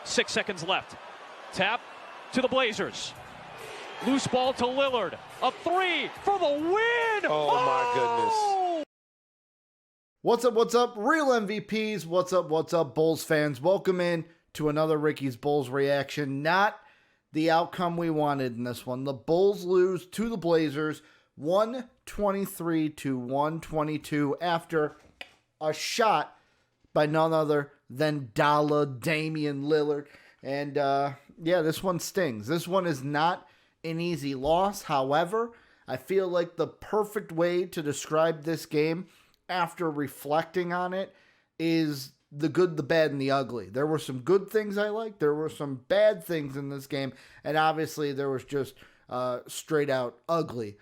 6 seconds left. Tap to the Blazers. Loose ball to Lillard. A three for the win! Oh, my goodness. What's up, real MVPs? What's up, Bulls fans? Welcome in to another Ricky's Bulls reaction. Not the outcome we wanted in this one. The Bulls lose to the Blazers 123-122 after a shot by none other than Damian Lillard. And yeah, this one stings. This one is not an easy loss. However, I feel like the perfect way to describe this game after reflecting on it is the good, the bad, and the ugly. There were some good things I liked. There were some bad things in this game. And obviously there was just straight out ugly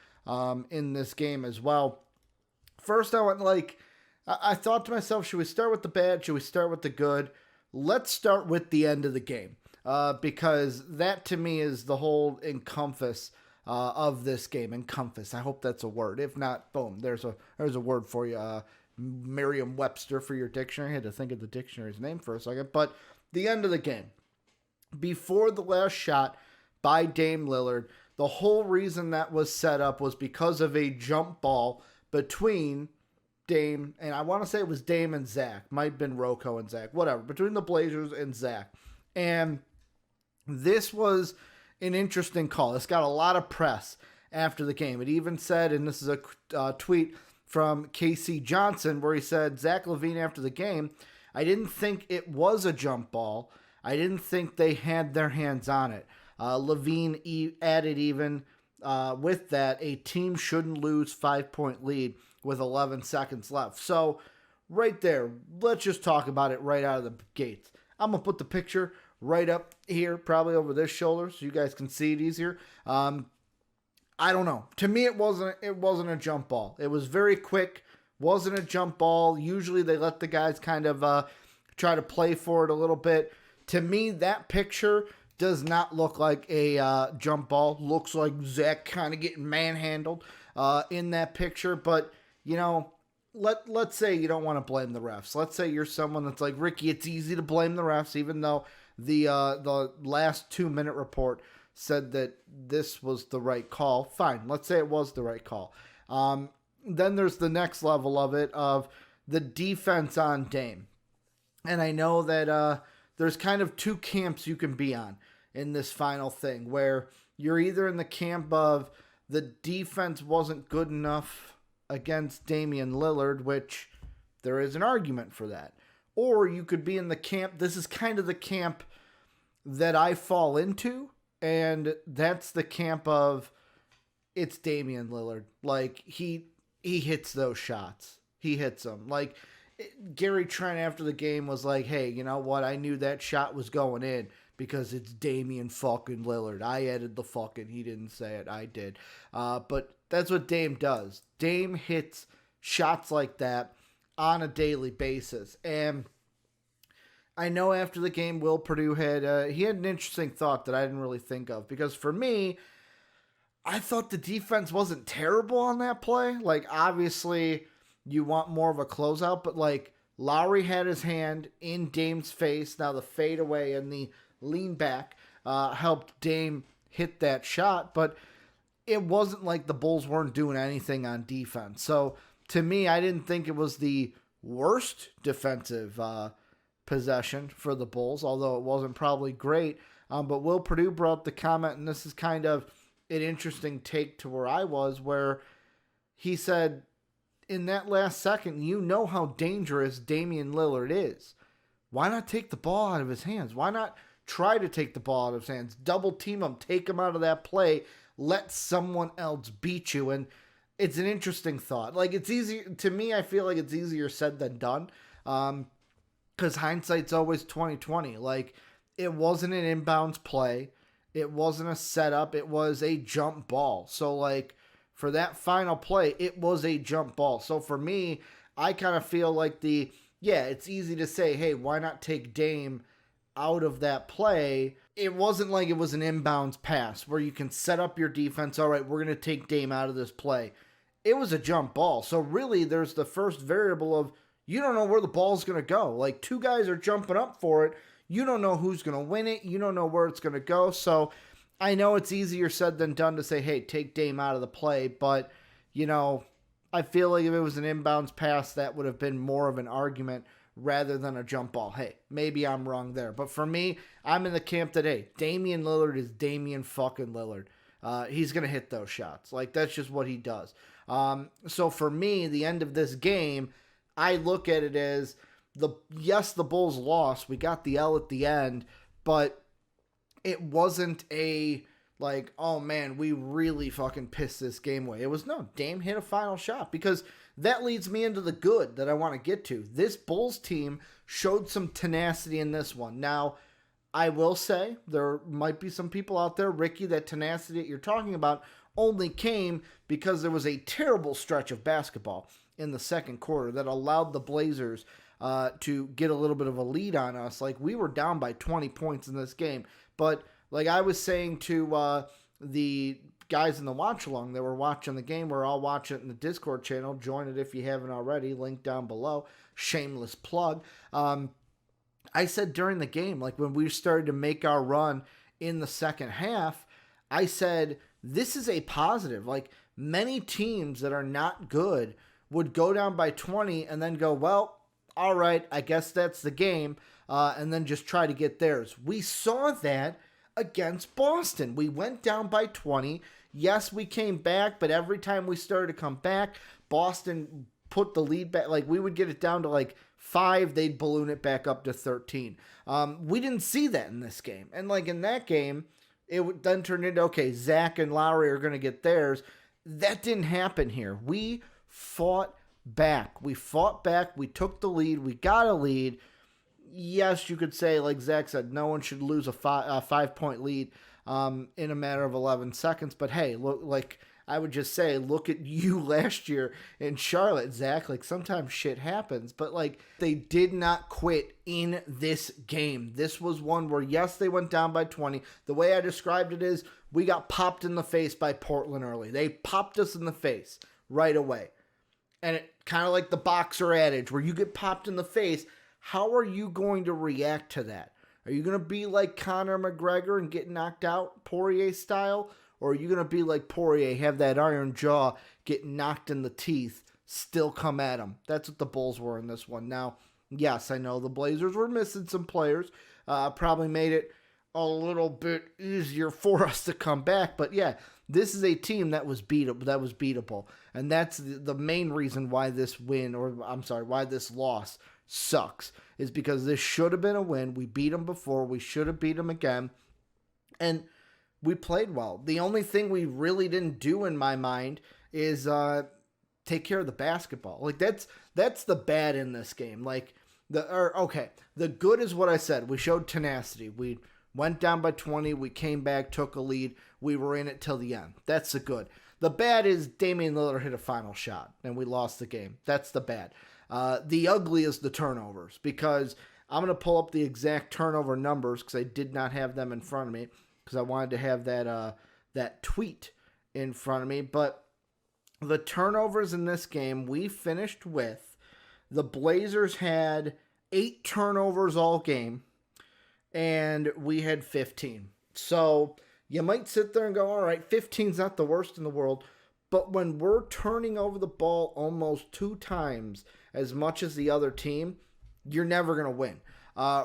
in this game as well. First, I thought to myself, should we start with the bad? Should we start with the good? Let's start with the end of the game. Because that to me is the whole encompass of this game. Encompass. I hope that's a word. If not, boom, there's a word for you. Merriam-Webster for your dictionary. I had to think of the dictionary's name for a second. But the end of the game. Before the last shot by Dame Lillard, the whole reason that was set up was because of a jump ball between Dame, and I want to say it was Dame and Zach. Might have been Rocco and Zach. Whatever. Between the Blazers and Zach. And this was an interesting call. This got a lot of press after the game. It even said, and this is a tweet from KC Johnson, where he said, Zach LaVine after the game, I didn't think it was a jump ball. I didn't think they had their hands on it. LaVine added even with that, a team shouldn't lose 5-point lead with 11 seconds left. So right there, let's just talk about it right out of the gates. I'm going to put the picture right up here, probably over this shoulder, so you guys can see it easier. I don't know. To me, it wasn't a jump ball. It was very quick. Wasn't a jump ball. Usually they let the guys kind of try to play for it a little bit. To me, that picture does not look like a jump ball. Looks like Zach kind of getting manhandled in that picture. But, you know, let's say you don't want to blame the refs. Let's say you're someone that's like, Ricky, it's easy to blame the refs, even though the last 2-minute report said that this was the right call. Fine, let's say it was the right call. Then there's the next level of it, of the defense on Dame. And I know that there's kind of two camps you can be on in this final thing, where you're either in the camp of the defense wasn't good enough against Damian Lillard, which there is an argument for that. Or you could be in the camp, this is kind of the camp that I fall into, and that's the camp of it's Damian Lillard. Like, he hits those shots. He hits them. Like, Gary Trent after the game was like, hey, you know what? I knew that shot was going in because it's Damian fucking Lillard. I added the fucking, he didn't say it, I did. But that's what Dame does. Dame hits shots like that on a daily basis. And I know after the game, Will Perdue had, he had an interesting thought that I didn't really think of. Because for me, I thought the defense wasn't terrible on that play. Like, obviously, you want more of a closeout, but like, Lowry had his hand in Dame's face. Now the fadeaway and the lean back helped Dame hit that shot, but it wasn't like the Bulls weren't doing anything on defense. So to me, I didn't think it was the worst defensive possession for the Bulls, although it wasn't probably great. But Will Perdue brought up the comment, and this is kind of an interesting take to where I was, where he said, in that last second, you know how dangerous Damian Lillard is. Why not take the ball out of his hands? Why not try to take the ball out of his hands? Double team him, take him out of that play, let someone else beat you. And it's an interesting thought. Like, it's easy to me, I feel like it's easier said than done. Because hindsight's always 20/20. Like, it wasn't an inbounds play. It wasn't a setup. It was a jump ball. So, like, for that final play, it was a jump ball. So, for me, I kind of feel like it's easy to say, hey, why not take Dame out of that play? It wasn't like it was an inbounds pass where you can set up your defense. All right, we're going to take Dame out of this play. It was a jump ball. So, really, there's the first variable of you don't know where the ball's going to go. Like, two guys are jumping up for it. you don't know who's going to win it. You don't know where it's going to go. So I know it's easier said than done to say, hey, take Dame out of the play. But, I feel like if it was an inbounds pass, that would have been more of an argument rather than a jump ball. Hey, maybe I'm wrong there. But for me, I'm in the camp that, hey, Damian Lillard is Damian fucking Lillard. He's going to hit those shots. Like, that's just what he does. So for me, the end of this game, I look at it as, the Bulls lost. We got the L at the end, but it wasn't a, like, oh man, we really fucking pissed this game away. It was, no, Dame hit a final shot, because that leads me into the good that I want to get to. This Bulls team showed some tenacity in this one. Now, I will say, there might be some people out there, Ricky, that tenacity that you're talking about only came because there was a terrible stretch of basketball in the second quarter that allowed the Blazers to get a little bit of a lead on us. Like, we were down by 20 points in this game, but like I was saying to the guys in the watch along that were watching the game, we're all watching it in the Discord channel. Join it if you haven't already. Link down below. Shameless plug. I said during the game, like when we started to make our run in the second half, I said, this is a positive. Like, many teams that are not good would go down by 20 and then go, well, all right, I guess that's the game, and then just try to get theirs. We saw that against Boston. We went down by 20. Yes, we came back, but every time we started to come back, Boston put the lead back. Like, we would get it down to like 5, they'd balloon it back up to 13. We didn't see that in this game. And like in that game, it then turned into, okay, Zach and Lowry are going to get theirs. That didn't happen here. We fought back. We took the lead. We got a lead. Yes, you could say, like Zach said, no one should lose a 5-point lead in a matter of 11 seconds. But hey, look, like I would just say, look at you last year in Charlotte, Zach. Like, sometimes shit happens, but like, they did not quit in this game. This was one where, yes, they went down by 20. The way I described it is, we got popped in the face by Portland early. They popped us in the face right away. And it kind of like the boxer adage, where you get popped in the face, how are you going to react to that? Are you going to be like Conor McGregor and get knocked out, Poirier style? Or are you going to be like Poirier, have that iron jaw, get knocked in the teeth, still come at him? That's what the Bulls were in this one. Now, yes, I know the Blazers were missing some players. Probably made it a little bit easier for us to come back. But yeah, this is a team that was beatable. And that's the main reason why this why this loss sucks, is because this should have been a win. We beat them before. We should have beat them again. And we played well. The only thing we really didn't do in my mind is take care of the basketball. Like, that's the bad in this game. Like, the good is what I said. We showed tenacity. We went down by 20. We came back, took a lead. We were in it till the end. That's the good. The bad is Damian Lillard hit a final shot, and we lost the game. That's the bad. The ugly is the turnovers, because I'm going to pull up the exact turnover numbers because I did not have them in front of me, because I wanted to have that tweet in front of me. But the turnovers in this game, we finished with, the Blazers had 8 turnovers all game, and we had 15. So you might sit there and go, all right, 15's not the worst in the world. But when we're turning over the ball almost 2 times as much as the other team, you're never going to win.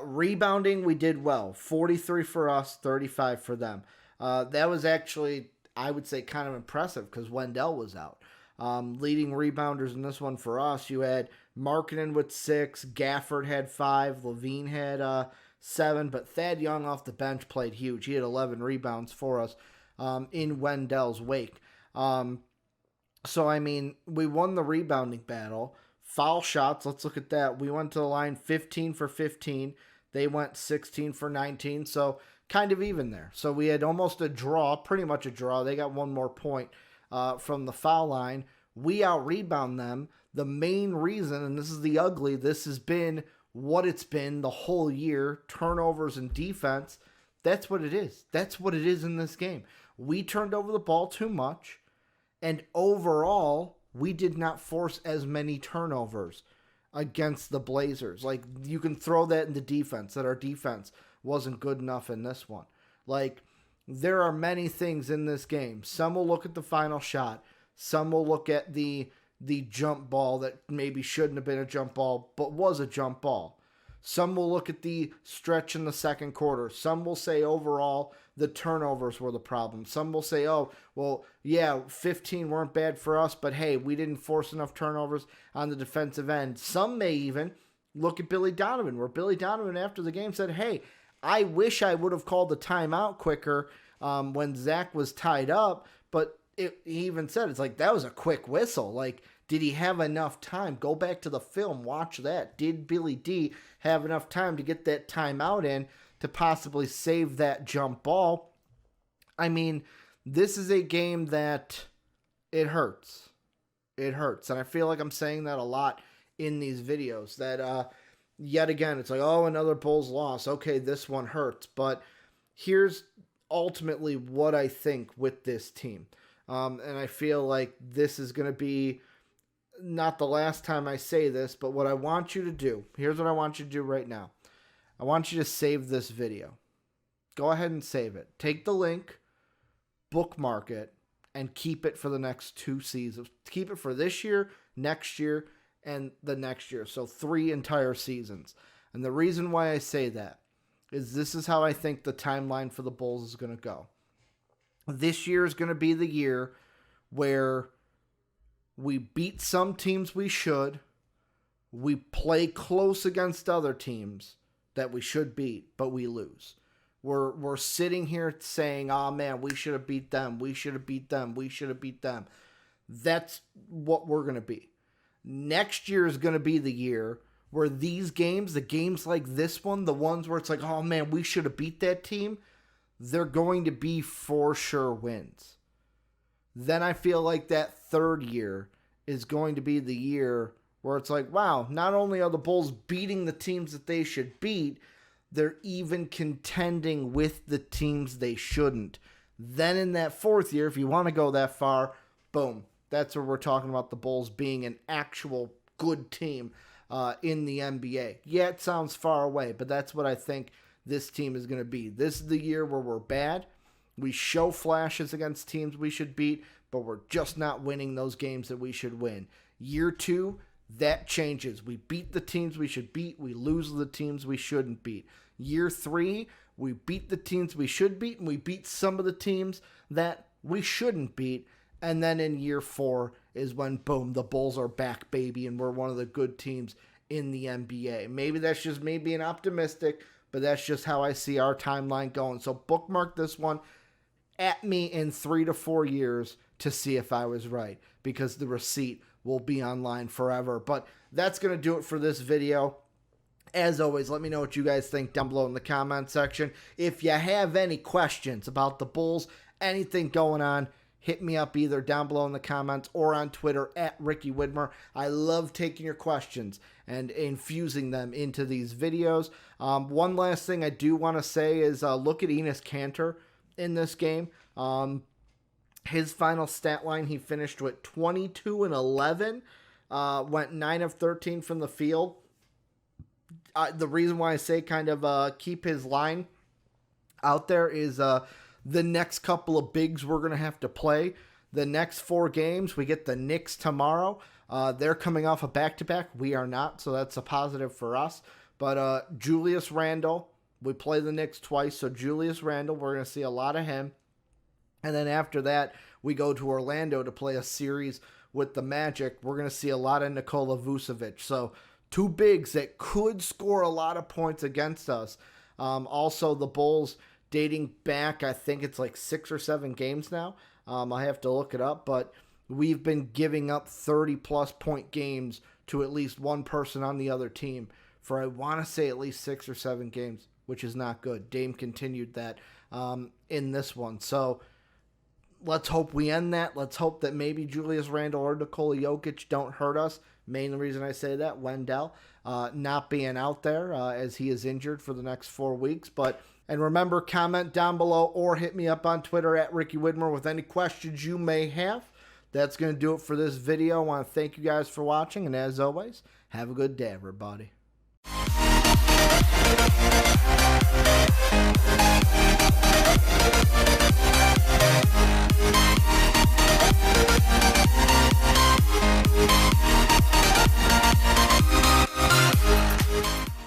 Rebounding, we did well. 43 for us, 35 for them. That was actually, I would say, kind of impressive because Wendell was out. Leading rebounders in this one for us, you had Markkanen with 6, Gafford had 5, Levine had 7, but Thad Young off the bench played huge. He had 11 rebounds for us in Wendell's wake. So, I mean, we won the rebounding battle. Foul shots, let's look at that. We went to the line 15 for 15. They went 16 for 19, so kind of even there. So we had almost a draw, pretty much a draw. They got one more point from the foul line. We out-rebound them. The main reason, and this is the ugly, this has been what it's been the whole year, turnovers and defense. That's what it is. That's what it is in this game. We turned over the ball too much, and overall, we did not force as many turnovers against the Blazers. Like, you can throw that in the defense, that our defense wasn't good enough in this one. Like, there are many things in this game. Some will look at the final shot. Some will look at the jump ball that maybe shouldn't have been a jump ball, but was a jump ball. Some will look at the stretch in the second quarter. Some will say overall the turnovers were the problem. Some will say, oh, well, yeah, 15 weren't bad for us, but hey, we didn't force enough turnovers on the defensive end. Some may even look at Billy Donovan, where Billy Donovan after the game said, hey, I wish I would have called the timeout quicker when Zach was tied up, but he even said, it's like, that was a quick whistle. Like, did he have enough time? Go back to the film, watch that. Did Billy D have enough time to get that timeout in to possibly save that jump ball? I mean, this is a game that it hurts. It hurts. And I feel like I'm saying that a lot in these videos, that yet again, it's like, oh, another Bulls loss. Okay, this one hurts. But here's ultimately what I think with this team. And I feel like this is going to be not the last time I say this, but what I want you to do, here's what I want you to do right now. I want you to save this video. Go ahead and save it. Take the link, bookmark it, and keep it for the next 2 seasons. Keep it for this year, next year, and the next year. So 3 entire seasons. And the reason why I say that is this is how I think the timeline for the Bulls is going to go. This year is going to be the year where we beat some teams we should. We play close against other teams that we should beat, but we lose. We're sitting here saying, oh man, we should have beat them. We should have beat them. We should have beat them. That's what we're going to be. Next year is going to be the year where these games, the games like this one, the ones where it's like, oh man, we should have beat that team, they're going to be for sure wins. Then I feel like that third year is going to be the year where it's like, wow, not only are the Bulls beating the teams that they should beat, they're even contending with the teams they shouldn't. Then in that fourth year, if you want to go that far, boom, that's where we're talking about the Bulls being an actual good team in the NBA. Yeah, it sounds far away, but that's what I think this team is going to be. This is the year where we're bad. We show flashes against teams we should beat, but we're just not winning those games that we should win. Year 2, that changes. We beat the teams we should beat. We lose the teams we shouldn't beat. Year 3, we beat the teams we should beat, and we beat some of the teams that we shouldn't beat. And then in year 4 is when, boom, the Bulls are back, baby, and we're one of the good teams in the NBA. Maybe that's just me being optimistic, but that's just how I see our timeline going. So bookmark this one at me in 3 to 4 years to see if I was right, because the receipt will be online forever. But that's going to do it for this video. As always, let me know what you guys think down below in the comment section. If you have any questions about the Bulls, anything going on, hit me up either down below in the comments or on Twitter at Ricky Widmer. I love taking your questions and infusing them into these videos. One last thing I do want to say is look at Enes Kanter in this game. His final stat line, he finished with 22 and 11, went 9 of 13 from the field. The reason why I say kind of keep his line out there is the next couple of bigs we're going to have to play. The next 4 games, we get the Knicks tomorrow. They're coming off a back-to-back. We are not, so that's a positive for us. But Julius Randle, we play the Knicks twice, so Julius Randle, we're going to see a lot of him. And then after that, we go to Orlando to play a series with the Magic. We're going to see a lot of Nikola Vucevic. So 2 bigs that could score a lot of points against us. Also, the Bulls, dating back, I think it's like 6 or 7 games now. I have to look it up, but we've been giving up 30-plus point games to at least one person on the other team for, I want to say, at least 6 or 7 games, which is not good. Dame continued that in this one. So let's hope we end that. Let's hope that maybe Julius Randle or Nikola Jokic don't hurt us. Main reason I say that, Wendell not being out there as he is injured for the next 4 weeks. And remember, comment down below or hit me up on Twitter at Ricky Widmer with any questions you may have. that's going to do it for this video. I want to thank you guys for watching, and as always, have a good day, everybody.